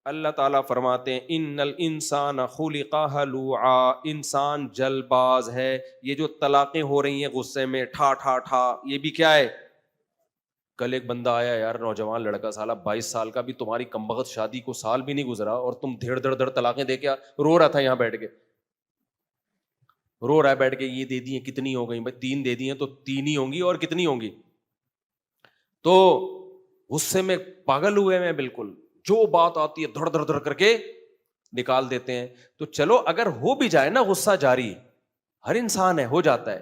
اللہ تعالیٰ فرماتے ہیں ان الانسان خلق ہلوعا، انسان جل باز ہے. یہ جو طلاقیں ہو رہی ہیں غصے میں ٹھا ٹھا ٹھا، یہ بھی کیا ہے؟ کل ایک بندہ آیا یار، نوجوان لڑکا، سالہ 22 سال کا، بھی تمہاری کمبخت شادی کو سال بھی نہیں گزرا اور تم دھڑ دھڑ دھڑ طلاقیں دے کے رو رہا تھا یہاں بیٹھ کے، رو رہا ہے بیٹھ کے. یہ دے دی ہیں، کتنی ہو گئی؟ بھائی 3 دے دی ہیں تو 3 ہی ہوں گی، اور کتنی ہوں گی؟ تو غصے میں پاگل ہوئے میں بالکل، جو بات آتی ہے دھڑ دھڑ دھڑ کر کے نکال دیتے ہیں. تو چلو اگر ہو بھی جائے نا غصہ جاری، ہر انسان ہے، ہو جاتا ہے،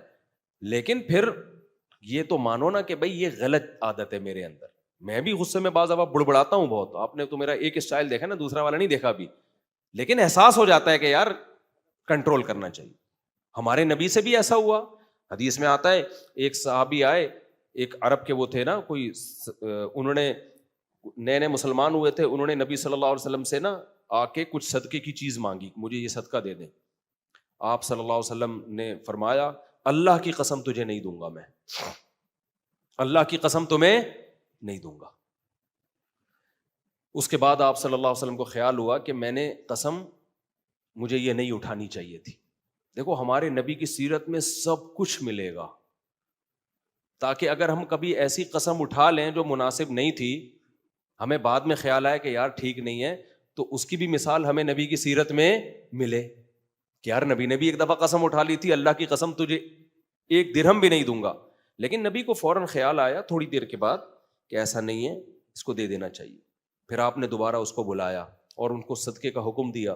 لیکن پھر یہ تو مانو نا کہ بھائی یہ غلط عادت ہے میرے اندر. میں بھی غصے میں بعض دفعہ بڑبڑاتا ہوں بہت، آپ نے تو میرا ایک اسٹائل دیکھا نا، دوسرا والا نہیں دیکھا ابھی، لیکن احساس ہو جاتا ہے کہ یار کنٹرول کرنا چاہیے. ہمارے نبی سے بھی ایسا ہوا. حدیث میں آتا ہے ایک صحابی آئے، ایک عرب کے وہ تھے نا کوئی، انہوں نے نئے نئے مسلمان ہوئے تھے، انہوں نے نبی صلی اللہ علیہ وسلم سے نا آ کے کچھ صدقے کی چیز مانگی، مجھے یہ صدقہ دے دیں. آپ صلی اللہ علیہ وسلم نے فرمایا اللہ کی قسم تجھے نہیں دوں گا، میں اللہ کی قسم تمہیں نہیں دوں گا. اس کے بعد آپ صلی اللہ علیہ وسلم کو خیال ہوا کہ میں نے قسم مجھے یہ نہیں اٹھانی چاہیے تھی. دیکھو ہمارے نبی کی سیرت میں سب کچھ ملے گا، تاکہ اگر ہم کبھی ایسی قسم اٹھا لیں جو مناسب نہیں تھی، ہمیں بعد میں خیال آئے کہ یار ٹھیک نہیں ہے، تو اس کی بھی مثال ہمیں نبی کی سیرت میں ملے کہ یار نبی نے بھی ایک دفعہ قسم اٹھا لی تھی، اللہ کی قسم تجھے 1 درہم بھی نہیں دوں گا. لیکن نبی کو فوراً خیال آیا تھوڑی دیر کے بعد کہ ایسا نہیں ہے، اس کو دے دینا چاہیے. پھر آپ نے دوبارہ اس کو بلایا اور ان کو صدقے کا حکم دیا.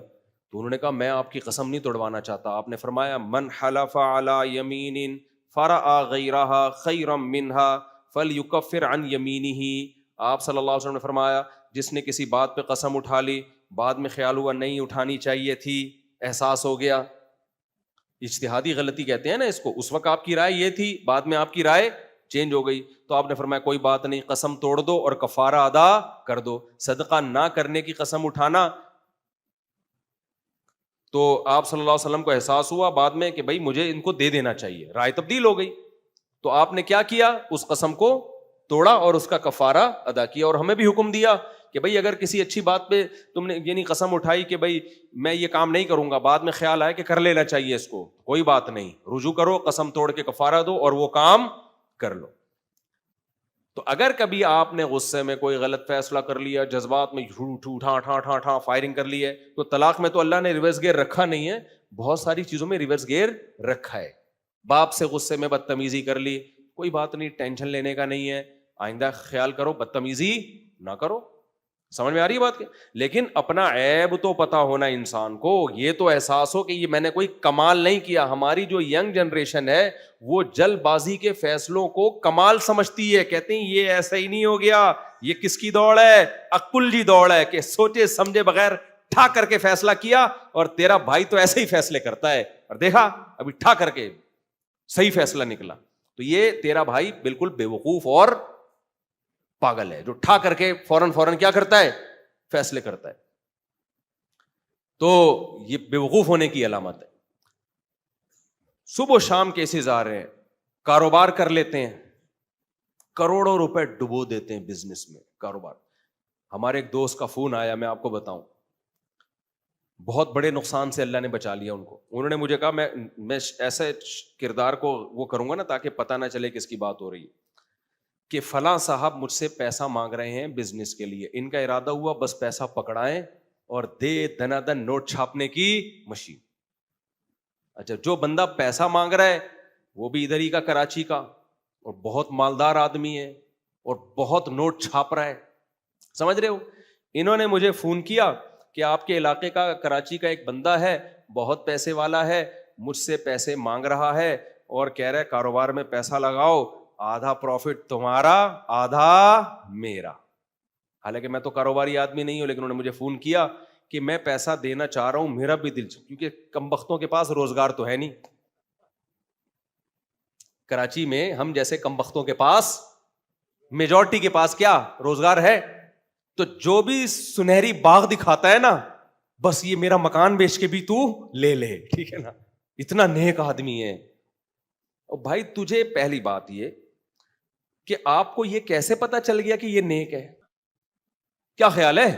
تو انہوں نے کہا میں آپ کی قسم نہیں توڑوانا چاہتا. آپ نے فرمایا من حلف علی یمین فرأى غیرہا خیرا منہا فلیکفر عن یمینہ. آپ صلی اللہ علیہ وسلم نے فرمایا جس نے کسی بات پہ قسم اٹھا لی، بعد میں خیال ہوا نہیں اٹھانی چاہیے تھی، احساس ہو گیا، اجتہادی غلطی کہتے ہیں نا اس کو، اس وقت آپ کی رائے یہ تھی، بعد میں آپ کی رائے چینج ہو گئی، تو آپ نے فرمایا کوئی بات نہیں، قسم توڑ دو اور کفارہ ادا کر دو. صدقہ نہ کرنے کی قسم اٹھانا، تو آپ صلی اللہ علیہ وسلم کو احساس ہوا بعد میں کہ بھائی مجھے ان کو دے دینا چاہیے، رائے تبدیل ہو گئی. تو آپ نے کیا کیا؟ اس قسم کو توڑا اور اس کا کفارہ ادا کیا. اور ہمیں بھی حکم دیا کہ بھائی اگر کسی اچھی بات پہ تم نے یعنی قسم اٹھائی کہ بھائی میں یہ کام نہیں کروں گا، بعد میں خیال آئے کہ کر لینا چاہیے اس کو، کوئی بات نہیں، رجوع کرو، قسم توڑ کے کفارہ دو اور وہ کام کر لو. تو اگر کبھی آپ نے غصے میں کوئی غلط فیصلہ کر لیا، جذبات میں ٹھا فائرنگ کر لی ہے، تو طلاق میں تو اللہ نے ریورس گیئر رکھا نہیں ہے، بہت ساری چیزوں میں ریورس گیئر رکھا ہے. باپ سے غصے میں بدتمیزی کر لی، کوئی بات نہیں، ٹینشن لینے کا نہیں ہے، آئندہ خیال کرو بدتمیزی نہ کرو. سمجھ میں آ رہی ہے بات کے؟ لیکن اپنا عیب تو پتا ہونا انسان کو، یہ تو احساس ہو کہ یہ میں نے کوئی کمال نہیں کیا. ہماری جو ینگ جنریشن ہے وہ جلد بازی کے فیصلوں کو کمال سمجھتی ہے، کہتے ہیں یہ ایسا ہی نہیں ہو گیا، یہ کس کی دوڑ ہے؟ عقل جی دوڑ ہے، کہ سوچے سمجھے بغیر ٹھا کر کے فیصلہ کیا. اور تیرا بھائی تو ایسے ہی فیصلے کرتا ہے، اور دیکھا ابھی ٹھا کر کے صحیح فیصلہ نکلا. تو یہ تیرا بھائی بالکل بے وقوف اور پاگل ہے جو ٹھا کر کے فوراً کیا کرتا ہے؟ فیصلے کرتا ہے. تو یہ بے وقوف ہونے کی علامت ہے. صبح و شام کیسز آ رہے ہیں، کاروبار کر لیتے ہیں، کروڑوں روپے ڈبو دیتے ہیں بزنس میں، کاروبار. ہمارے ایک دوست کا فون آیا، میں آپ کو بتاؤں، بہت بڑے نقصان سے اللہ نے بچا لیا ان کو. انہوں نے مجھے کہا میں ایسے کردار کو وہ کروں گا نا تاکہ پتہ نہ چلے کس کی بات ہو رہی ہے، کہ فلاں صاحب مجھ سے پیسہ مانگ رہے ہیں بزنس کے لیے، ان کا ارادہ ہوا بس پیسہ پکڑائیں اور دے دنا دن نوٹ چھاپنے کی مشین. اچھا، جو بندہ پیسہ مانگ رہا ہے وہ بھی ادھر ہی کا، کراچی کا، اور بہت مالدار آدمی ہے اور بہت نوٹ چھاپ رہا ہے، سمجھ رہے ہو. انہوں نے مجھے فون کیا کہ آپ کے علاقے کا، کراچی کا ایک بندہ ہے، بہت پیسے والا ہے، مجھ سے پیسے مانگ رہا ہے اور کہہ رہا ہے کاروبار میں پیسہ لگاؤ، آدھا پروفٹ تمہارا آدھا میرا. حالانکہ میں تو کاروباری آدمی نہیں ہوں، لیکن انہوں نے مجھے فون کیا کہ میں پیسہ دینا چاہ رہا ہوں، میرا بھی دل، کیونکہ کمبختوں کے پاس روزگار تو ہے نہیں. کراچی میں ہم جیسے کمبختوں کے پاس، میجورٹی کے پاس کیا روزگار ہے؟ تو جو بھی سنہری باغ دکھاتا ہے نا، بس یہ میرا مکان بیچ کے بھی تو لے لے، ٹھیک ہے نا، اتنا نیک آدمی ہے. اور بھائی تجھے پہلی بات یہ کہ آپ کو یہ کیسے پتا چل گیا کہ یہ نیک ہے؟ کیا خیال ہے؟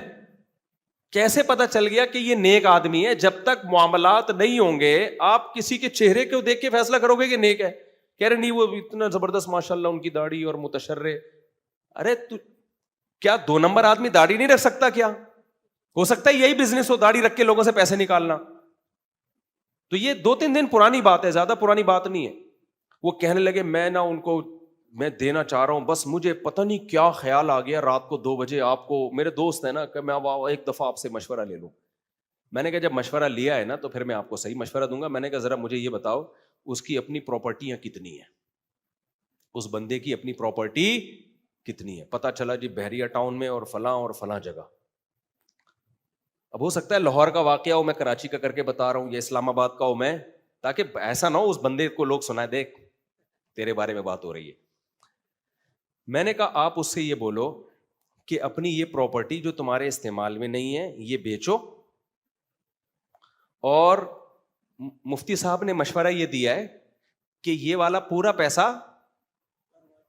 کیسے پتا چل گیا کہ یہ نیک آدمی ہے؟ جب تک معاملات نہیں ہوں گے آپ کسی کے چہرے کو دیکھ کے فیصلہ کرو گے کہ نیک ہے. کہہ رہے نہیں وہ اتنا زبردست ماشاءاللہ ان کی داڑھی اور متشرع. ارے تو کیا 2 نمبر آدمی داڑھی نہیں رکھ سکتا؟ کیا ہو سکتا ہے یہی بزنس ہو، داڑھی رکھ کے لوگوں سے پیسے نکالنا؟ تو یہ 2-3 دن پرانی بات ہے، زیادہ پرانی بات نہیں ہے. وہ کہنے لگے میں نا ان کو میں دینا چاہ رہا ہوں، بس مجھے پتہ نہیں کیا خیال آ گیا رات کو 2 بجے آپ کو، میرے دوست ہیں نا، کہ میں ایک دفعہ آپ سے مشورہ لے لوں. میں نے کہا جب مشورہ لیا ہے نا تو پھر میں آپ کو صحیح مشورہ دوں گا. میں نے کہا ذرا مجھے یہ بتاؤ اس کی اپنی پراپرٹیاں کتنی ہیں، اس بندے کی اپنی پراپرٹی کتنی ہے؟ پتہ چلا جی بحریہ ٹاؤن میں اور فلاں جگہ. اب ہو سکتا ہے لاہور کا واقعہ ہو، میں کراچی کا کر کے بتا رہا ہوں، یا اسلام آباد کا ہو میں، تاکہ ایسا نہ ہو اس بندے کو لوگ سنائے دیکھ تیرے بارے میں بات ہو رہی ہے. میں نے کہا آپ اس سے یہ بولو کہ اپنی یہ پراپرٹی جو تمہارے استعمال میں نہیں ہے یہ بیچو، اور مفتی صاحب نے مشورہ یہ دیا ہے کہ یہ والا پورا پیسہ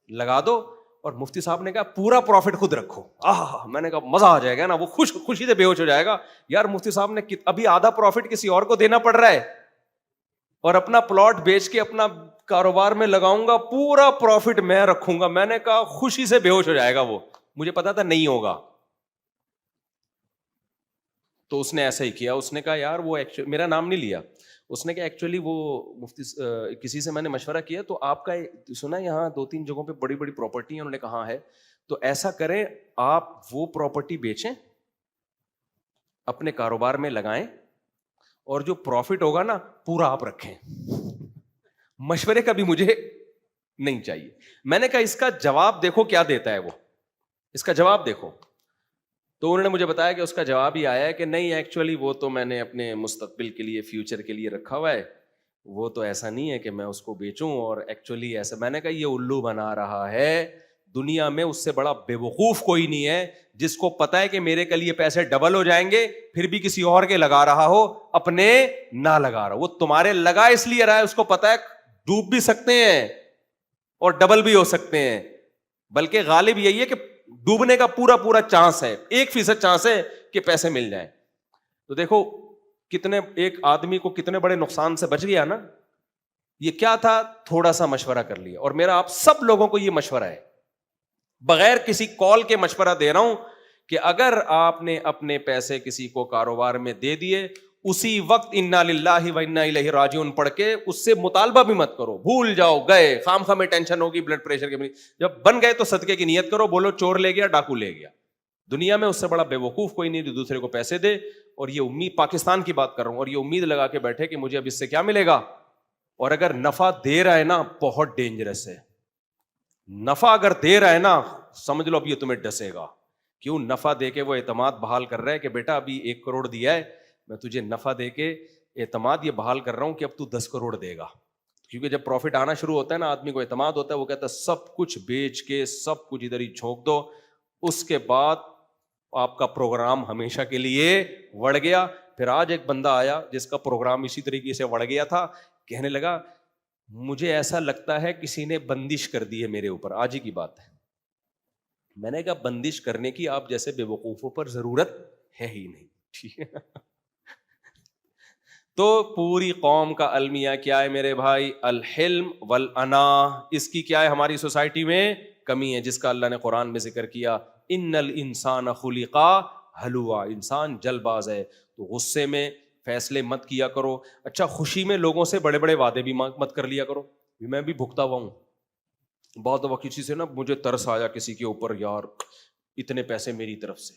لگا دو، اور مفتی صاحب نے کہا پورا پروفٹ خود رکھو. میں نے کہا مزہ آ جائے گا نا، وہ خوشی سے بے ہوش ہو جائے گا. یار مفتی صاحب نے ابھی آدھا پروفٹ کسی اور کو دینا پڑ رہا ہے، اور اپنا پلاٹ بیچ کے اپنا کاروبار میں لگاؤں گا، پورا پروفٹ میں رکھوں گا. میں نے کہا خوشی سے بے ہوش ہو جائے گا وہ، مجھے پتا تھا نہیں ہوگا. تو اس نے ایسا ہی کیا. اس نے کہا یار وہ میرا نام نہیں لیا، اس نے کہا ایکچولی وہ مفتی کسی سے میں نے مشورہ کیا تو آپ کا سنا یہاں 2-3 جگہوں پہ بڑی بڑی پراپرٹی ہیں. انہوں نے کہا ہے تو ایسا کریں آپ وہ پراپرٹی بیچیں، اپنے کاروبار میں لگائیں، اور جو پروفٹ ہوگا نا پورا آپ رکھیں. مشورے کا بھی مجھے نہیں چاہیے. میں نے کہا اس کا جواب دیکھو کیا دیتا ہے وہ، اس کا جواب دیکھو. تو انہوں نے مجھے بتایا کہ اس کا جواب ہی آیا ہے کہ نہیں ایکچولی وہ تو میں نے اپنے مستقبل کے لیے، فیوچر کے لیے رکھا ہوا ہے، وہ تو ایسا نہیں ہے کہ میں اس کو بیچوں. اور ایکچولی ایسا، میں نے کہا یہ الو بنا رہا ہے. دنیا میں اس سے بڑا بے وقوف کوئی نہیں ہے جس کو پتا ہے کہ میرے کے لیے پیسے ڈبل ہو جائیں گے پھر بھی کسی اور کے لگا رہا ہو، اپنے نہ لگا رہا. وہ تمہارے لگا اس لیے رہا ہے، اس کو پتا ہے ڈوب بھی سکتے ہیں اور ڈبل بھی ہو سکتے ہیں. بلکہ غالب یہی ہے کہ ڈوبنے کا پورا چانس ہے، 1% چانس ہے کہ پیسے مل جائیں. تو دیکھو کتنے ایک آدمی کو کتنے بڑے نقصان سے بچ گیا نا. یہ کیا تھا؟ تھوڑا سا مشورہ کر لیا. اور میرا آپ سب لوگوں کو یہ مشورہ ہے، بغیر کسی کال کے مشورہ دے رہا ہوں کہ اگر آپ نے اپنے پیسے کسی کو کاروبار میں دے دیے، اسی وقت انا للہ و انا الیہ راجعون پڑھ کے اس سے مطالبہ بھی مت کرو. بھول جاؤ، گئے، خام خواہ میں ٹینشن ہوگی بلڈ پریشر کی. جب بن گئے تو صدقے کی نیت کرو، بولو چور لے گیا، ڈاکو لے گیا. دنیا میں اس سے بڑا بے وقوف کوئی نہیں جو دوسرے کو پیسے دے. اور یہ امید، پاکستان کی بات کر رہا ہوں، اور یہ امید لگا کے بیٹھے کہ مجھے اب اس سے کیا ملے گا. اور اگر نفع دے رہا ہے نا، بہت ڈینجرس ہے. نفع اگر دے رہا ہے نا، سمجھ لو اب یہ تمہیں ڈسے گا. کیوں؟ نفع دے کے وہ اعتماد بحال کر رہا ہے کہ بیٹا ابھی 1 کروڑ دیا ہے، میں تجھے نفع دے کے اعتماد یہ بحال کر رہا ہوں کہ اب تو 10 کروڑ دے گا. کیونکہ جب پروفٹ آنا شروع ہوتا ہے نا، آدمی کو اعتماد ہوتا ہے، وہ کہتا ہے سب کچھ بیچ کے سب کچھ ادھر ہی جھونک دو. اس کے بعد آپ کا پروگرام ہمیشہ کے لیے وڑ گیا. پھر آج ایک بندہ آیا جس کا پروگرام اسی طریقے سے وڑ گیا تھا، کہنے لگا مجھے ایسا لگتا ہے کسی نے بندش کر دی ہے میرے اوپر. آج ہی کی بات ہے. میں نے کہا بندش کرنے کی آپ جیسے بے وقوفوں پر ضرورت ہے ہی نہیں. ٹھیک ہے. تو پوری قوم کا المیہ کیا ہے میرے بھائی؟ الحلم والانا. اس کی کیا ہے ہماری سوسائٹی میں کمی ہے، جس کا اللہ نے قرآن میں ذکر کیا. ان الانسان خلقا ہلوا. انسان جلد باز ہے، تو غصے میں فیصلے مت کیا کرو. اچھا خوشی میں لوگوں سے بڑے بڑے وعدے بھی مت کر لیا کرو. میں بھی بھگتا ہوا ہوں بہت دفعہ کسی سے نا، مجھے ترس آیا کسی کے اوپر، یار اتنے پیسے میری طرف سے،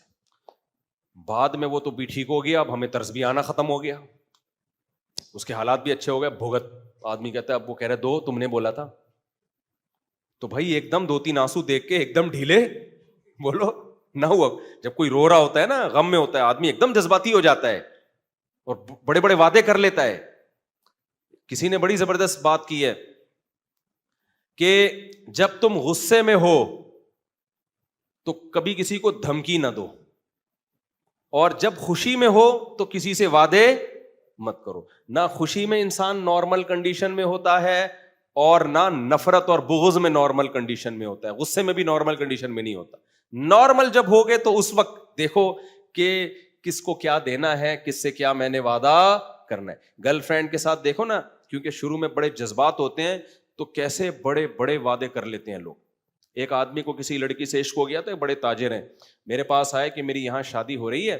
بعد میں وہ تو بھی ٹھیک ہو گیا، اب ہمیں ترس بھی آنا ختم ہو گیا، اس کے حالات بھی اچھے ہو گئے. بھگت آدمی کہتا ہے اب وہ کہہ رہے دو، تم نے بولا تھا. تو بھائی ایک دم 2-3 آنسو دیکھ کے ایک دم ڈھیلے بولو نہ ہوا. جب کوئی رو رہا ہوتا ہے نا، غم میں ہوتا ہے آدمی، ایک دم جذباتی ہو جاتا ہے اور بڑے بڑے وعدے کر لیتا ہے. کسی نے بڑی زبردست بات کی ہے کہ جب تم غصے میں ہو تو کبھی کسی کو دھمکی نہ دو، اور جب خوشی میں ہو تو کسی سے وعدے مت کرو. نہ خوشی میں انسان نارمل کنڈیشن میں ہوتا ہے، اور نہ نفرت اور بغض میں نارمل کنڈیشن میں ہوتا ہے. غصے میں بھی نارمل کنڈیشن میں نہیں ہوتا. نارمل جب ہوگے تو اس وقت دیکھو کہ کس کو کیا دینا ہے, کس سے کیا میں نے وعدہ کرنا ہے. گرل فرینڈ کے ساتھ دیکھو نا, کیونکہ شروع میں بڑے جذبات ہوتے ہیں تو کیسے بڑے بڑے وعدے کر لیتے ہیں لوگ. ایک آدمی کو کسی لڑکی سے عشق ہو گیا تھا, بڑے تاجر ہیں, میرے پاس آئے کہ میری یہاں شادی ہو رہی ہے,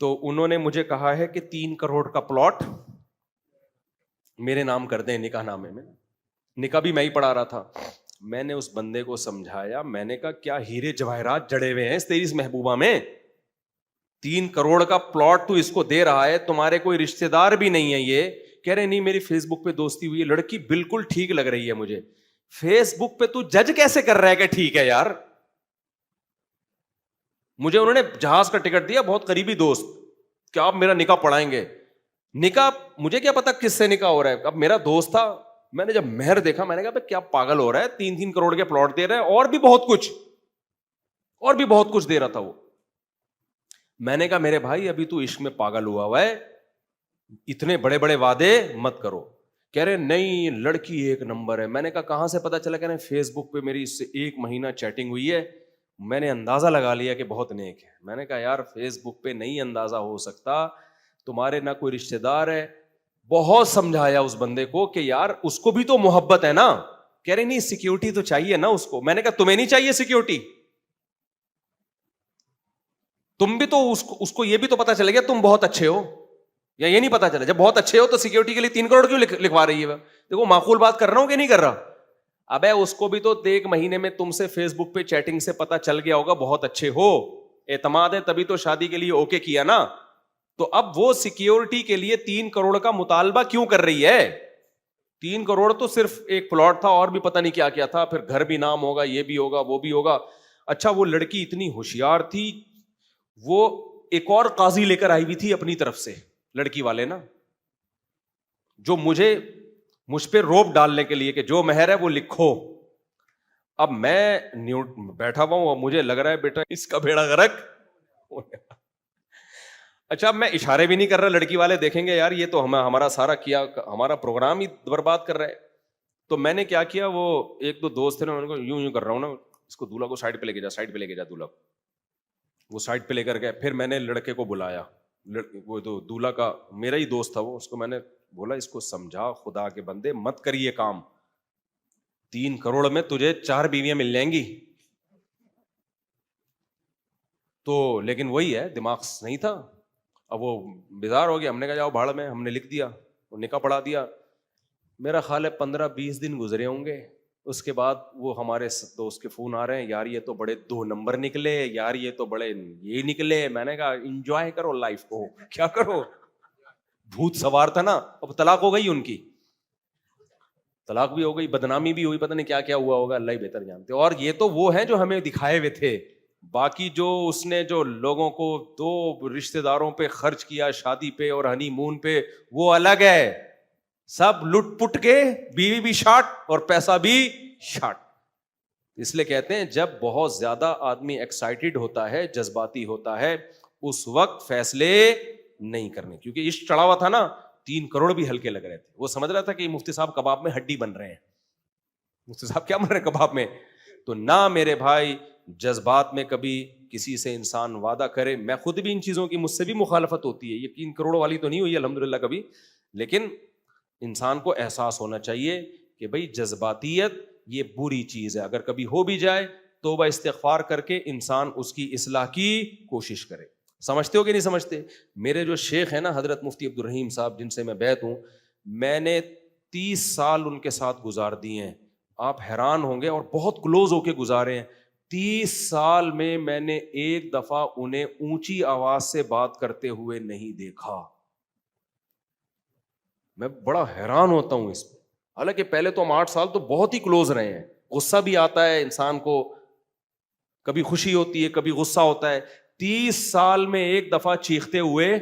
تو انہوں نے مجھے کہا ہے کہ 3 کروڑ کا پلاٹ میرے نام کر دیں نکاح نامے میں. نکاح بھی میں ہی پڑھا رہا تھا. میں نے اس بندے کو سمجھایا, میں نے کہا کیا ہیرے جواہرات جڑے ہوئے ہیں اس تیری اس محبوبہ میں, 3 کروڑ کا پلاٹ تو اس کو دے رہا ہے, تمہارے کوئی رشتہ دار بھی نہیں ہے. یہ کہہ رہے نہیں میری فیس بک پہ دوستی ہوئی ہے, لڑکی بالکل ٹھیک لگ رہی ہے مجھے. فیس بک پہ تو جج کیسے کر رہا ہے کہ ٹھیک ہے یار. مجھے انہوں نے جہاز کا ٹکٹ دیا, بہت قریبی دوست, کہ آپ میرا نکاح پڑھائیں گے. نکاح مجھے کیا پتا کس سے نکاح ہو رہا ہے, اب میرا دوست تھا. میں نے جب مہر دیکھا میں نے کہا کیا پاگل ہو رہا ہے, 3 کروڑ کے پلاٹ دے رہا ہے, اور بھی بہت کچھ دے رہا تھا وہ. میں نے کہا میرے بھائی ابھی تو عشق میں پاگل ہوا ہے, اتنے بڑے بڑے وعدے مت کرو. کہہ رہے نہیں لڑکی ایک نمبر ہے. میں نے کہا کہاں سے پتا چلا؟ کہہ رہے فیس بک پہ میری اس سے 1 مہینہ چیٹنگ ہوئی ہے, میں نے اندازہ لگا لیا کہ بہت نیک ہے. میں نے کہا یار فیس بک پہ نہیں اندازہ ہو سکتا, تمہارے نہ کوئی رشتہ دار ہے. بہت سمجھایا اس بندے کو کہ یار اس کو بھی تو محبت ہے نا. کہہ رہے نہیں سیکیورٹی تو چاہیے نا اس کو. میں نے کہا تمہیں نہیں چاہیے سیکیورٹی؟ تم بھی تو اس کو یہ بھی تو پتا چلے گا تم بہت اچھے ہو, یا یہ نہیں پتا چلا جب بہت اچھے ہو تو سیکیورٹی کے لیے 3 کروڑ کیوں لکھوا رہی ہے؟ دیکھو معقول بات کر رہا ہوں کہ نہیں کر رہا. ابے اس کو بھی تو 1 مہینے میں تم سے فیس بک پہ چیٹنگ سے پتا چل گیا ہوگا بہت اچھے ہو, اعتماد ہے تبھی تو شادی کے لیے اوکے کیا نا. تو اب وہ سیکیورٹی کے لیے 3 کروڑ کا مطالبہ کیوں کر رہی ہے؟ 3 کروڑ تو صرف ایک پلاٹ تھا, اور بھی پتہ نہیں کیا کیا تھا, پھر گھر بھی نام ہوگا, یہ بھی ہوگا وہ بھی ہوگا. اچھا وہ لڑکی اتنی ہوشیار تھی, وہ ایک اور قاضی لے کر آئی ہوئی تھی اپنی طرف سے, لڑکی والے نا, جو مجھ پہ روب ڈالنے کے لیے کہ جو مہر ہے وہ لکھو. اب میں بیٹھا ہوا ہوں, مجھے لگ رہا ہے بیٹا اس کا بیڑا غرق. اچھا میں اشارے بھی نہیں کر رہا, لڑکی والے دیکھیں گے یار یہ تو ہمارا سارا کیا ہمارا پروگرام ہی برباد کر رہا ہے. تو میں نے کیا کیا, وہ 1-2 دوست تھے نا, ان کو یوں کر رہا ہوں نا, اس کو دولہا کو سائڈ پہ لے کے جا دولہا کو. وہ سائڈ پہ لے کر گئے. پھر میں نے لڑکے کو بلایا, وہ تو دولہا کا میرا ہی دوست تھا وہ, اس کو میں نے بولا اس کو سمجھا خدا کے بندے مت کریے کام, 3 کروڑ میں تجھے 4 بیویاں مل جائیں گی. تو لیکن وہی ہے دماغ نہیں تھا. اب وہ بیدار ہو گیا, ہم نے کہا جاؤ بھاڑ میں, ہم نے لکھ دیا, وہ نکاح پڑھا دیا. میرا خیال ہے 15-20 دن گزرے ہوں گے. اس کے بعد وہ ہمارے دوست کے فون آ رہے ہیں, یار یہ تو بڑے 2 نمبر نکلے, یار یہ تو بڑے یہ نکلے. میں نے کہا انجوائے کرو لائف کو, کیا کرو, بھوت سوار تھا نا. اب طلاق ہو گئی ان کی, طلاق بھی ہو گئی, بدنامی بھی ہوئی, پتہ نہیں کیا کیا ہوا ہوگا, اللہ ہی بہتر جانتے. اور یہ تو وہ ہیں جو ہمیں دکھائے ہوئے تھے, باقی جو اس نے جو لوگوں کو 2 رشتہ داروں پہ خرچ کیا شادی پہ اور ہنی مون پہ, وہ الگ ہے. سب لٹ پٹ کے بیوی بھی شاٹ اور پیسہ بھی شاٹ. اس لیے کہتے ہیں جب بہت زیادہ آدمی ایکسائٹیڈ ہوتا ہے, جذباتی ہوتا ہے, اس وقت فیصلے نہیں کرنے. کیونکہ عشق چڑھا ہوا تھا نا, 3 کروڑ بھی ہلکے لگ رہے تھے. وہ سمجھ رہا تھا کہ مفتی صاحب کباب میں ہڈی بن رہے ہیں. مفتی صاحب کیا بن رہے ہیں کباب میں. تو نہ میرے بھائی جذبات میں کبھی کسی سے انسان وعدہ کرے. میں خود بھی ان چیزوں کی مجھ سے بھی مخالفت ہوتی ہے, یہ 3 کروڑ والی تو نہیں ہوئی الحمدللہ کبھی, لیکن انسان کو احساس ہونا چاہیے کہ بھائی جذباتیت یہ بری چیز ہے. اگر کبھی ہو بھی جائے توبہ استغفار کر کے انسان اس کی اصلاح کی کوشش کرے. سمجھتے ہو کہ نہیں سمجھتے؟ میرے جو شیخ ہیں نا حضرت مفتی عبد الرحیم صاحب, جن سے میں بیعت ہوں, میں نے 30 سال ان کے ساتھ گزار دیے ہیں. آپ حیران ہوں گے, اور بہت کلوز ہو کے گزارے ہیں. 30 سال میں نے ایک دفعہ انہیں اونچی آواز سے بات کرتے ہوئے نہیں دیکھا. میں بڑا حیران ہوتا ہوں اس پہ. حالانکہ پہلے تو ہم 8 سال تو بہت ہی کلوز رہے ہیں. غصہ بھی آتا ہے انسان کو, کبھی خوشی ہوتی ہے, کبھی غصہ ہوتا ہے. 30 سال میں ایک دفعہ چیختے ہوئے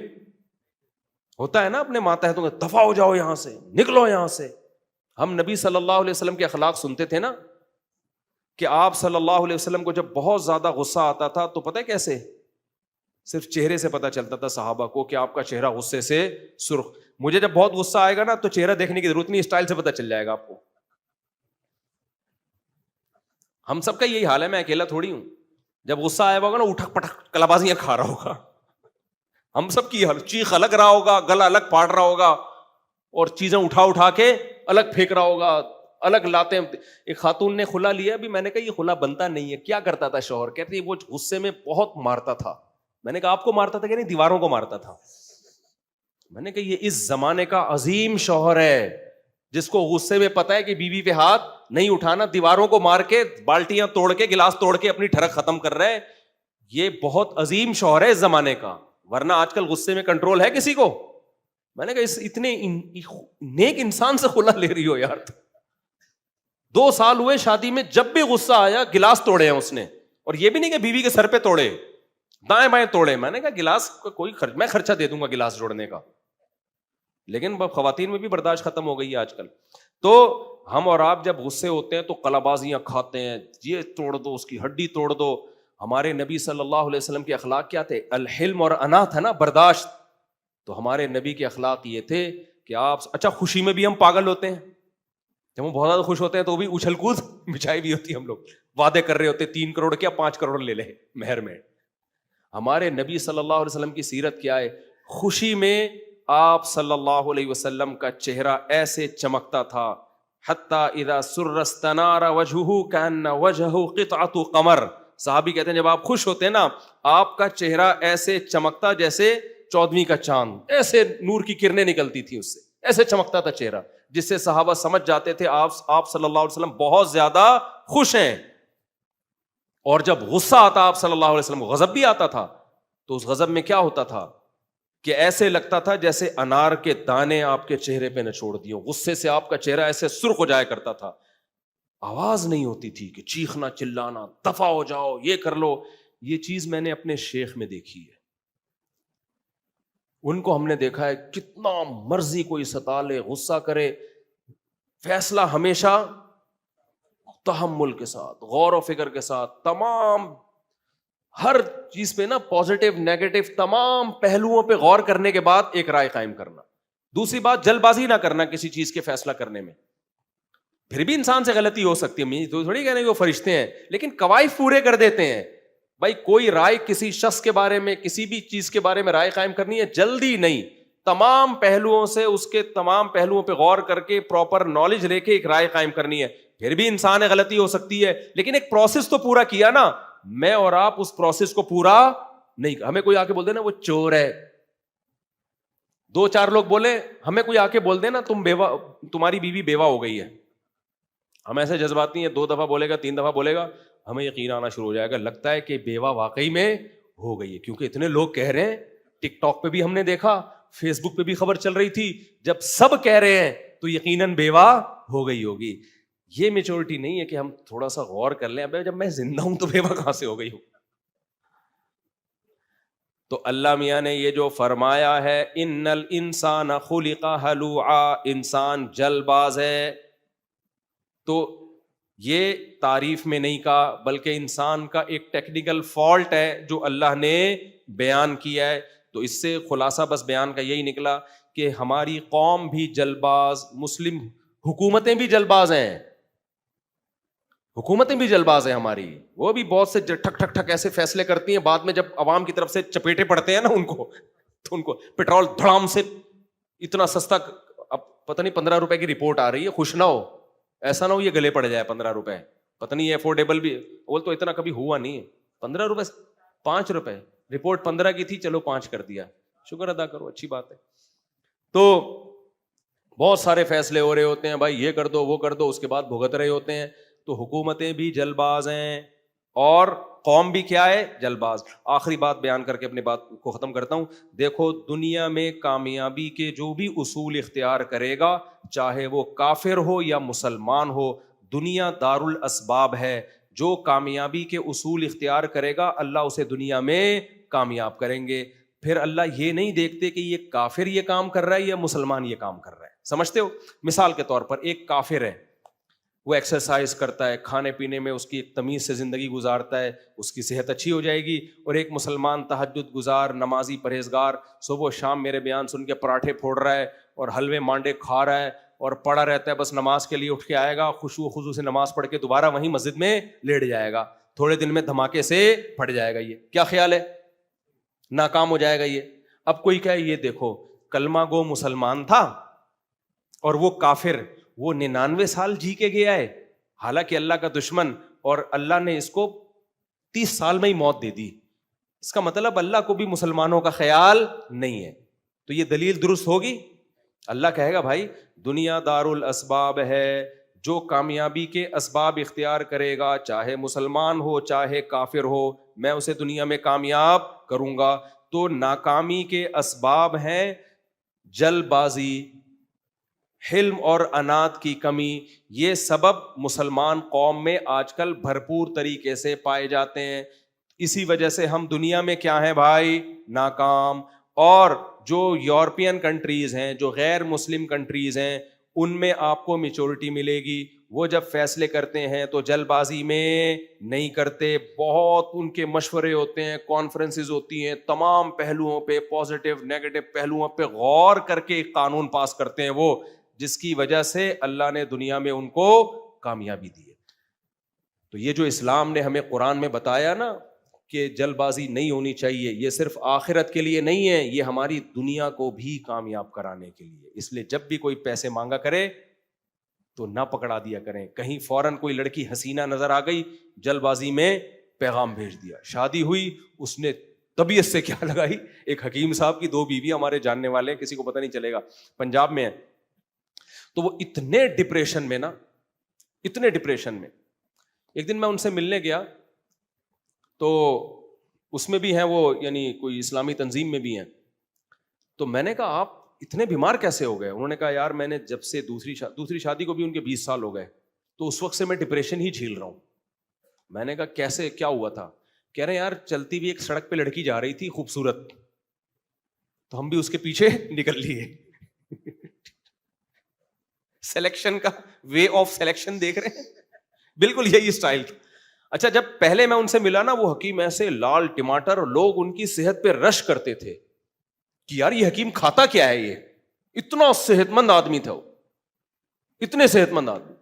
ہوتا ہے نا اپنے ماتحتوں کا, دفع ہو جاؤ یہاں سے, نکلو یہاں سے. ہم نبی صلی اللہ علیہ وسلم کے اخلاق سنتے تھے نا, کہ آپ صلی اللہ علیہ وسلم کو جب بہت زیادہ غصہ آتا تھا تو پتہ ہے کیسے, صرف چہرے سے پتہ چلتا تھا صحابہ کو کہ آپ کا چہرہ غصے سے سرخ. مجھے جب بہت غصہ آئے گا نا تو چہرہ دیکھنے کی ضرورت نہیں, اسٹائل سے پتہ چل جائے گا آپ کو. ہم سب کا یہی حال ہے, میں اکیلا تھوڑی ہوں. جب غصہ آیا ہوگا نا اٹھک پٹک کلابازیاں کھا رہا ہوگا, ہم سب کی چیخ الگ رہا ہوگا, گلا الگ پھاڑ رہا ہوگا, اور چیزیں اٹھا کے الگ پھینک رہا ہوگا, الگ لاتے ہیں. ایک خاتون نے خلا لیا, بھی میں نے کہا یہ خلا بنتا نہیں ہے. کیا کرتا تھا شوہر؟ کہتے وہ غصے میں بہت مارتا تھا. میں نے کہا آپ کو مارتا تھا کہ نہیں؟ دیواروں کو مارتا تھا. میں نے کہا یہ اس زمانے کا عظیم شوہر ہے جس کو غصے میں پتا ہے کہ بیوی پہ ہاتھ نہیں اٹھانا, دیواروں کو مار کے, بالٹیاں توڑ کے, گلاس توڑ کے اپنی ٹھڑک ختم کر رہے ہیں. یہ بہت عظیم شوہر ہے اس زمانے کا, ورنہ آج کل غصے میں کنٹرول ہے کسی کو؟ میں نے کہا اس اتنے نیک انسان سے خلا لے رہی ہو یار. 2 سال ہوئے شادی میں, جب بھی غصہ آیا گلاس توڑے ہیں اس نے, اور یہ بھی نہیں کہ بیوی کے سر پہ توڑے, دائیں بائیں توڑے. میں نے کہا گلاس کا کوئی میں خرچہ دے دوں گا گلاس جوڑنے کا, لیکن خواتین میں بھی برداشت ختم ہو گئی ہے آج کل. تو ہم اور آپ جب غصے ہوتے ہیں تو قلابازیاں کھاتے ہیں, یہ توڑ دو, اس کی ہڈی توڑ دو. ہمارے نبی صلی اللہ علیہ وسلم کے اخلاق کیا تھے؟ الحلم اور انا تھا نا, برداشت. تو ہمارے نبی کے اخلاق یہ تھے کہ آپ, اچھا خوشی میں بھی ہم پاگل ہوتے ہیں, جب ہم بہت زیادہ خوش ہوتے ہیں تو بھی اچھل کود بچائی بھی ہوتی ہے. ہم لوگ وعدے کر رہے ہوتے 3 کروڑ کیا 5 کروڑ لے لے مہر میں. ہمارے نبی صلی اللہ علیہ وسلم کی سیرت کیا ہے؟ خوشی میں آپ صلی اللہ علیہ وسلم کا چہرہ ایسے چمکتا تھا, حتی اذا سر استنار وجہہ کأن وجہہ قطعۃ قمر. صحابی کہتے ہیں جب آپ خوش ہوتے ہیں نا, آپ کا چہرہ ایسے چمکتا جیسے 14ویں کا چاند, ایسے نور کی کرنیں نکلتی تھی اس سے, ایسے چمکتا تھا چہرہ, جس سے صحابہ سمجھ جاتے تھے آپ صلی اللہ علیہ وسلم بہت زیادہ خوش ہیں. اور جب غصہ آتا آپ صلی اللہ علیہ وسلم, غضب بھی آتا تھا, تو اس غضب میں کیا ہوتا تھا کہ ایسے لگتا تھا جیسے انار کے دانے آپ کے چہرے پہ نچوڑ دیے. غصے سے آپ کا چہرہ ایسے سرخ ہو جایا کرتا تھا. آواز نہیں ہوتی تھی کہ چیخنا چلانا, دفع ہو جاؤ, یہ کر لو. یہ چیز میں نے اپنے شیخ میں دیکھی ہے. ان کو ہم نے دیکھا ہے کتنا مرضی کوئی ستا لے, غصہ کرے, فیصلہ ہمیشہ تحمل کے ساتھ, غور و فکر کے ساتھ, تمام ہر چیز پہ نا پازیٹیو نیگیٹو تمام پہلوؤں پہ غور کرنے کے بعد ایک رائے قائم کرنا. دوسری بات, جلد بازی نہ کرنا کسی چیز کے فیصلہ کرنے میں. پھر بھی انسان سے غلطی ہو سکتی ہے, تو تھوڑی کہنے وہ فرشتے ہیں, لیکن قواعد پورے کر دیتے ہیں. بھائی کوئی رائے کسی شخص کے بارے میں, کسی بھی چیز کے بارے میں رائے قائم کرنی ہے, جلدی نہیں, تمام پہلوؤں سے, اس کے تمام پہلوؤں پہ غور کر کے پراپر نالج لے کے ایک رائے قائم کرنی ہے. پھر بھی انسان غلطی ہو سکتی ہے, لیکن ایک پروسیس تو پورا کیا نا. میں اور آپ اس پروسیس کو پورا نہیں, ہمیں کوئی آ کے بول دے نا وہ چور ہے, 2-4 لوگ بولے, ہمیں کوئی آ کے بول دے نا تمہاری بیوی بیوہ ہو گئی ہے, ہم ایسے جذباتی ہیں, 2 دفعہ بولے گا, 3 دفعہ بولے گا, ہمیں یقین آنا شروع ہو جائے گا, لگتا ہے کہ بیوہ واقعی میں ہو گئی ہے, کیونکہ اتنے لوگ کہہ رہے ہیں. ٹک ٹاک پہ بھی ہم نے دیکھا, فیس بک پہ بھی خبر چل رہی تھی, جب سب کہہ رہے ہیں تو یقیناً بیوہ ہو گئی ہوگی. یہ میچورٹی نہیں ہے کہ ہم تھوڑا سا غور کر لیں, ابے جب میں زندہ ہوں تو بیوہ کہاں سے ہو گئی ہوں. تو اللہ میاں نے یہ جو فرمایا ہے, ان الانسان خلق ہلوعا, انسان جلد باز ہے, تو یہ تعریف میں نہیں کہا, بلکہ انسان کا ایک ٹیکنیکل فالٹ ہے جو اللہ نے بیان کیا ہے. تو اس سے خلاصہ بس بیان کا یہی نکلا کہ ہماری قوم بھی جلد باز, مسلم حکومتیں بھی جلد باز ہیں, حکومتیں بھی جلد باز ہیں ہماری, وہ بھی بہت سے ٹھک ٹھک ٹھک ایسے فیصلے کرتی ہیں, بعد میں جب عوام کی طرف سے چپیٹے پڑتے ہیں نا ان کو, تو ان کو پیٹرول دھڑام سے اتنا سستا, اب پتہ نہیں 15 روپے کی رپورٹ آ رہی ہے, خوش نہ ہو, ایسا نہ ہو یہ گلے پڑ جائے 15 روپے, پتہ نہیں افورڈیبل بھی, بول تو اتنا کبھی ہوا نہیں ہے, 15 روپے 5 روپے, رپورٹ 15 کی تھی, چلو 5 کر دیا, شکر ادا کرو, اچھی بات ہے. تو بہت سارے فیصلے ہو رہے ہوتے ہیں, بھائی یہ کر دو وہ کر دو, اس کے بعد بھگت رہے ہوتے ہیں. تو حکومتیں بھی جلد باز ہیں اور قوم بھی کیا ہے, جلد باز. آخری بات بیان کر کے اپنی بات کو ختم کرتا ہوں. دیکھو دنیا میں کامیابی کے جو بھی اصول اختیار کرے گا, چاہے وہ کافر ہو یا مسلمان ہو, دنیا دار الاسباب ہے. جو کامیابی کے اصول اختیار کرے گا اللہ اسے دنیا میں کامیاب کریں گے. پھر اللہ یہ نہیں دیکھتے کہ یہ کافر یہ کام کر رہا ہے یا مسلمان یہ کام کر رہا ہے. سمجھتے ہو؟ مثال کے طور پر ایک کافر ہے, وہ ایکسرسائز کرتا ہے, کھانے پینے میں اس کی ایک تمیز سے زندگی گزارتا ہے, اس کی صحت اچھی ہو جائے گی. اور ایک مسلمان تہجد گزار, نمازی, پرہیزگار, صبح و شام میرے بیان سن کے پراٹھے پھوڑ رہا ہے اور حلوے مانڈے کھا رہا ہے اور پڑا رہتا ہے, بس نماز کے لیے اٹھ کے آئے گا, خشوع و خضوع سے نماز پڑھ کے دوبارہ وہیں مسجد میں لیٹ جائے گا, تھوڑے دن میں دھماکے سے پھٹ جائے گا. یہ کیا خیال ہے؟ ناکام ہو جائے گا یہ. اب کوئی کہے یہ دیکھو کلمہ گو مسلمان تھا اور وہ کافر، وہ 99 سال جی کے گیا ہے، حالانکہ اللہ کا دشمن، اور اللہ نے اس کو 30 سال میں ہی موت دے دی. اس کا مطلب اللہ کو بھی مسلمانوں کا خیال نہیں ہے. تو یہ دلیل درست ہوگی؟ اللہ کہے گا بھائی دنیا دار الاسباب ہے، جو کامیابی کے اسباب اختیار کرے گا، چاہے مسلمان ہو چاہے کافر ہو، میں اسے دنیا میں کامیاب کروں گا. تو ناکامی کے اسباب ہیں جلد بازی، حلم اور انات کی کمی. یہ سبب مسلمان قوم میں آج کل بھرپور طریقے سے پائے جاتے ہیں. اسی وجہ سے ہم دنیا میں کیا ہیں بھائی؟ ناکام. اور جو یورپین کنٹریز ہیں، جو غیر مسلم کنٹریز ہیں، ان میں آپ کو میچورٹی ملے گی. وہ جب فیصلے کرتے ہیں تو جلد بازی میں نہیں کرتے، بہت ان کے مشورے ہوتے ہیں، کانفرنسز ہوتی ہیں، تمام پہلوؤں پہ، پازیٹیو نیگیٹو پہلوؤں پہ غور کر کے ایک قانون پاس کرتے ہیں وہ، جس کی وجہ سے اللہ نے دنیا میں ان کو کامیابی دی ہے. تو یہ جو اسلام نے ہمیں قرآن میں بتایا نا کہ جلد بازی نہیں ہونی چاہیے، یہ صرف آخرت کے لیے نہیں ہے، یہ ہماری دنیا کو بھی کامیاب کرانے کے لیے. اس لیے جب بھی کوئی پیسے مانگا کرے تو نہ پکڑا دیا کریں. کہیں فوراً کوئی لڑکی حسینہ نظر آ گئی، جلد بازی میں پیغام بھیج دیا. شادی ہوئی، اس نے طبیعت سے کیا لگائی. ایک حکیم صاحب کی 2 بیوی ہمارے جاننے والے ہیں، کسی کو پتہ نہیں چلے گا، پنجاب میں ہے. تو وہ اتنے ڈپریشن میں نا، اتنے ڈپریشن میں، ایک دن میں ان سے ملنے گیا تو اس میں بھی ہیں وہ، یعنی کوئی اسلامی تنظیم میں بھی ہیں. تو میں نے کہا آپ اتنے بیمار کیسے ہو گئے؟ انہوں نے کہا یار میں نے جب سے دوسری شادی کو بھی ان کے 20 سال ہو گئے، تو اس وقت سے میں ڈپریشن ہی جھیل رہا ہوں. میں نے کہا کیسے، کیا ہوا تھا؟ کہہ رہے ہیں یار چلتی ہوئی ایک سڑک پہ لڑکی جا رہی تھی خوبصورت، تو ہم بھی اس کے پیچھے نکل لیے. سلیکشن کا وے آف سلیکشن دیکھ رہے ہیں، بالکل یہی اسٹائل. اچھا جب پہلے میں ان سے ملا نا، وہ حکیم ایسے لال ٹماٹر، اور لوگ ان کی صحت پہ رش کرتے تھے کہ یار یہ حکیم کھاتا کیا ہے، یہ اتنا صحت مند آدمی تھا، وہ اتنے صحت مند آدمی.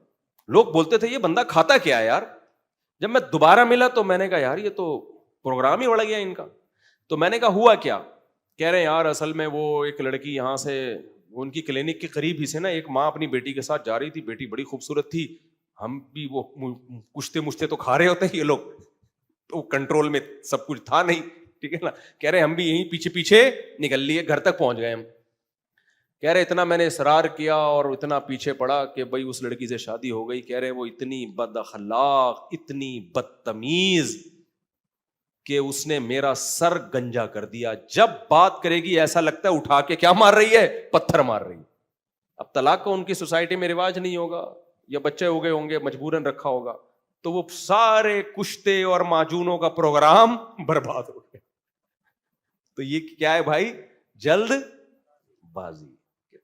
لوگ بولتے تھے یہ بندہ کھاتا کیا ہے یار. جب میں دوبارہ ملا تو میں نے کہا یار یہ تو پروگرام ہی بڑھ گیا ان کا. تو میں نے کہا ہوا کیا؟ کہہ رہے ہیں یار اصل میں وہ ایک لڑکی یہاں سے، ان کی کلینک کے قریب ہی سے نا، ایک ماں اپنی بیٹی کے ساتھ جا رہی تھی، بیٹی بڑی خوبصورت تھی. ہم بھی وہ کشتے مشتے تو کھا رہے ہوتے ہیں یہ لوگ، تو کنٹرول میں سب کچھ تھا نہیں، ٹھیک ہے نا. کہہ رہے ہم بھی یہیں پیچھے پیچھے نکل لیے، گھر تک پہنچ گئے ہم. کہہ رہے اتنا میں نے اصرار کیا اور اتنا پیچھے پڑا کہ بھائی اس لڑکی سے شادی ہو گئی. کہہ رہے وہ اتنی بد اخلاق، اتنی بدتمیز کہ اس نے میرا سر گنجا کر دیا. جب بات کرے گی ایسا لگتا ہے اٹھا کے کیا مار رہی ہے، پتھر مار رہی ہے. اب طلاق کا ان کی سوسائٹی میں رواج نہیں ہوگا، یا بچے ہو گئے ہوں گے مجبوراً رکھا ہوگا، تو وہ سارے کشتے اور معجونوں کا پروگرام برباد ہو گیا. تو یہ کیا ہے بھائی؟ جلد بازی.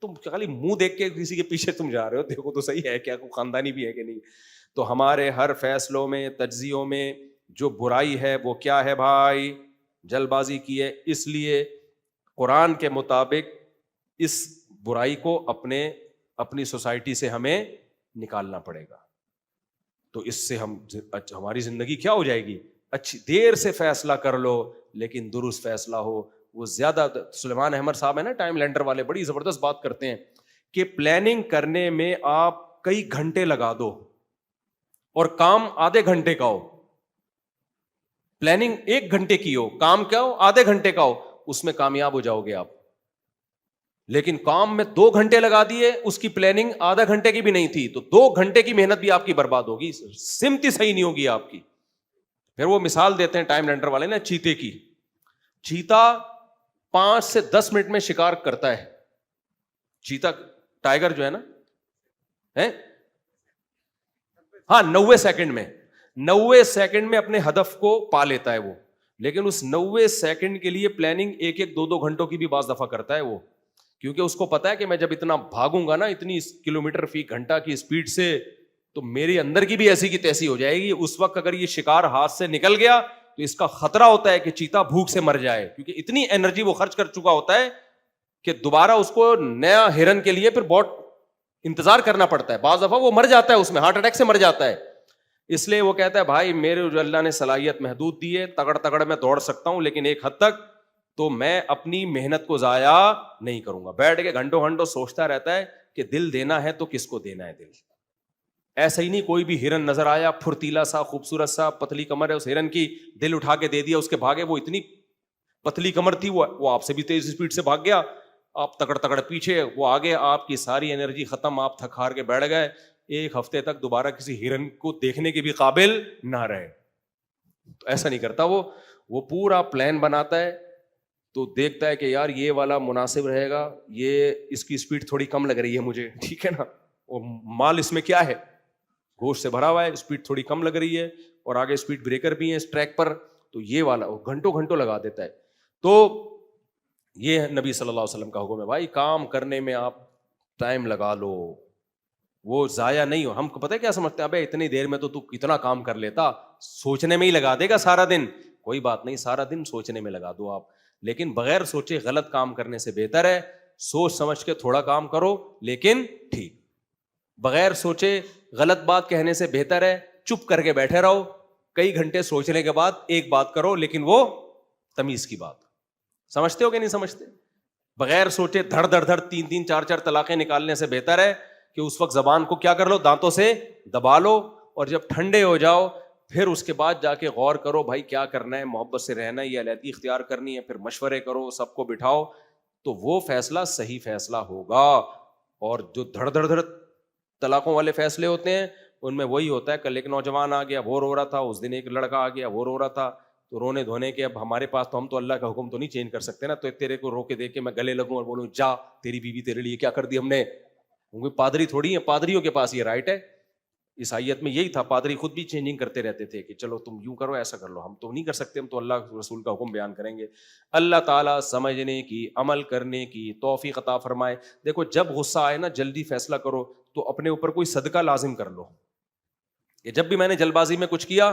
تم خالی منہ دیکھ کے کسی کے پیچھے تم جا رہے ہو، دیکھو تو صحیح ہے کیا کوئی خاندانی بھی ہے کہ نہیں. تو ہمارے ہر فیصلوں میں، تجزیوں میں جو برائی ہے وہ کیا ہے بھائی؟ جلد بازی کی ہے. اس لیے قرآن کے مطابق اس برائی کو اپنی سوسائٹی سے ہمیں نکالنا پڑے گا. تو اس سے ہماری زندگی کیا ہو جائے گی؟ اچھی. دیر سے فیصلہ کر لو لیکن درست فیصلہ ہو. وہ زیادہ سلیمان احمد صاحب ہیں نا ٹائم لینڈر والے، بڑی زبردست بات کرتے ہیں کہ پلاننگ کرنے میں آپ کئی گھنٹے لگا دو اور کام آدھے گھنٹے کا ہو. پلاننگ 1 گھنٹے کی ہو، کام کیا ہو آدھے گھنٹے کا ہو، اس میں کامیاب ہو جاؤ گے آپ. لیکن کام میں 2 گھنٹے لگا دیے، اس کی پلاننگ آدھا گھنٹے کی بھی نہیں تھی، تو 2 گھنٹے کی محنت بھی آپ کی برباد ہوگی، سمت ہی صحیح نہیں ہوگی آپ کی. پھر وہ مثال دیتے ہیں ٹائم لینڈر والے نا چیتے کی. چیتا 5 سے 10 منٹ میں شکار کرتا ہے. چیتا ٹائیگر جو ہے نا، ہاں 90 سیکنڈ میں اپنے ہدف کو پا لیتا ہے وہ. لیکن اس 90 سیکنڈ کے لیے پلاننگ 1-2 گھنٹوں کی بھی بعض دفعہ کرتا ہے وہ، کیونکہ اس کو پتا ہے کہ میں جب اتنا بھاگوں گا نا، اتنی کلومیٹر فی گھنٹہ کی اسپیڈ سے، تو میری اندر کی بھی ایسی کی تیسی ہو جائے گی. اس وقت اگر یہ شکار ہاتھ سے نکل گیا تو اس کا خطرہ ہوتا ہے کہ چیتا بھوک سے مر جائے، کیونکہ اتنی انرجی وہ خرچ کر چکا ہوتا ہے کہ دوبارہ اس کو نیا ہرن کے لیے پھر بہت انتظار کرنا پڑتا ہے. بعض دفعہ وہ مر جاتا ہے، اس میں ہارٹ اٹیک سے مر جاتا ہے. اس لیے وہ کہتا ہے بھائی میرے جو اللہ نے صلاحیت محدود دی ہے، تگڑ میں دوڑ سکتا ہوں لیکن ایک حد تک تو میں اپنی محنت کو ضائع نہیں کروں گا. بیٹھ کے گھنٹوں گھنٹوں سوچتا رہتا ہے کہ دل دینا ہے تو کس کو دینا ہے دل. ایسا ہی نہیں کوئی بھی ہرن نظر آیا پھرتیلا سا خوبصورت سا پتلی کمر ہے اس ہرن کی, دل اٹھا کے دے دیا, اس کے بھاگے, وہ اتنی پتلی کمر تھی وہ آپ سے بھی تیز اسپیڈ سے بھاگ گیا, آپ تکڑ تکڑ پیچھے, وہ آگے, آپ کی ساری انرجی ختم, آپ تھک ہار کے بیٹھ گئے, ایک ہفتے تک دوبارہ کسی ہرن کو دیکھنے کے بھی قابل نہ رہے. تو ایسا نہیں کرتا وہ پورا پلان بناتا ہے, تو دیکھتا ہے کہ یار یہ والا مناسب رہے گا, یہ اس کی اسپیڈ تھوڑی کم لگ رہی ہے مجھے, ٹھیک ہے نا, وہ مال اس میں کیا ہے, گوشت سے بھرا ہوا ہے, اسپیڈ تھوڑی کم لگ رہی ہے, اور آگے اسپیڈ بریکر بھی ہے اس ٹریک پر, تو یہ والا وہ گھنٹوں گھنٹوں لگا دیتا ہے. تو یہ نبی صلی اللہ علیہ وسلم کا حکم ہے, بھائی کام کرنے میں آپ ٹائم لگا لو, وہ ضائع نہیں ہو. ہم کو پتہ ہے کیا سمجھتے ہیں, ابے اتنی دیر میں تو کتنا کام کر لیتا, سوچنے میں ہی لگا دے گا سارا دن. کوئی بات نہیں, سارا دن سوچنے میں لگا دو آپ, لیکن بغیر سوچے غلط کام کرنے سے بہتر ہے سوچ سمجھ کے تھوڑا کام کرو لیکن ٹھیک. بغیر سوچے غلط بات کہنے سے بہتر ہے چپ کر کے بیٹھے رہو, کئی گھنٹے سوچنے کے بعد ایک بات کرو لیکن وہ تمیز کی بات. سمجھتے ہو کہ نہیں سمجھتے؟ بغیر سوچے دھڑ دھڑ دھڑ 3 4 طلاقیں نکالنے سے بہتر ہے کہ اس وقت زبان کو کیا کر لو, دانتوں سے دبا لو, اور جب ٹھنڈے ہو جاؤ پھر اس کے بعد جا کے غور کرو بھائی کیا کرنا ہے, محبت سے رہنا ہے یا علیحدگی اختیار کرنی ہے, پھر مشورے کرو, سب کو بٹھاؤ, تو وہ فیصلہ صحیح فیصلہ ہوگا. اور جو دھڑ دھڑ دھڑ طلاقوں والے فیصلے ہوتے ہیں ان میں وہی ہوتا ہے, کل ایک نوجوان آ گیا وہ رو رہا تھا, اس دن ایک لڑکا آ گیا وہ رو رہا تھا, تو رونے دھونے کے اب ہمارے پاس تو ہم تو اللہ کا حکم تو نہیں چینج کر سکتے نا, تو تیرے کو رو کے دیکھ کے میں گلے لگوں اور بولوں جا تیری بیوی تیرے لیے کیا کر دی ہم نے, کیونکہ پادری تھوڑی ہے, پادریوں کے پاس یہ رائٹ ہے. عیسائیت میں یہی تھا, پادری خود بھی چینجنگ کرتے رہتے تھے کہ چلو تم یوں کرو ایسا کر لو, ہم تو نہیں کر سکتے, ہم تو اللہ رسول کا حکم بیان کریں گے. اللہ تعالیٰ سمجھنے کی عمل کرنے کی توفیق عطا فرمائے. دیکھو جب غصہ آئے نا جلدی فیصلہ کرو, تو اپنے اوپر کوئی صدقہ لازم کر لو کہ جب بھی میں نے جلد بازی میں کچھ کیا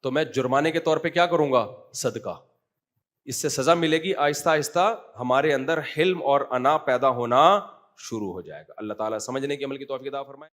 تو میں جرمانے کے طور پہ کیا کروں گا, صدقہ. اس سے سزا ملے گی, آہستہ آہستہ ہمارے اندر حلم اور انا پیدا ہونا شروع ہو جائے گا. اللہ تعالیٰ سمجھنے کی عمل کی توفیق عطا فرمائے.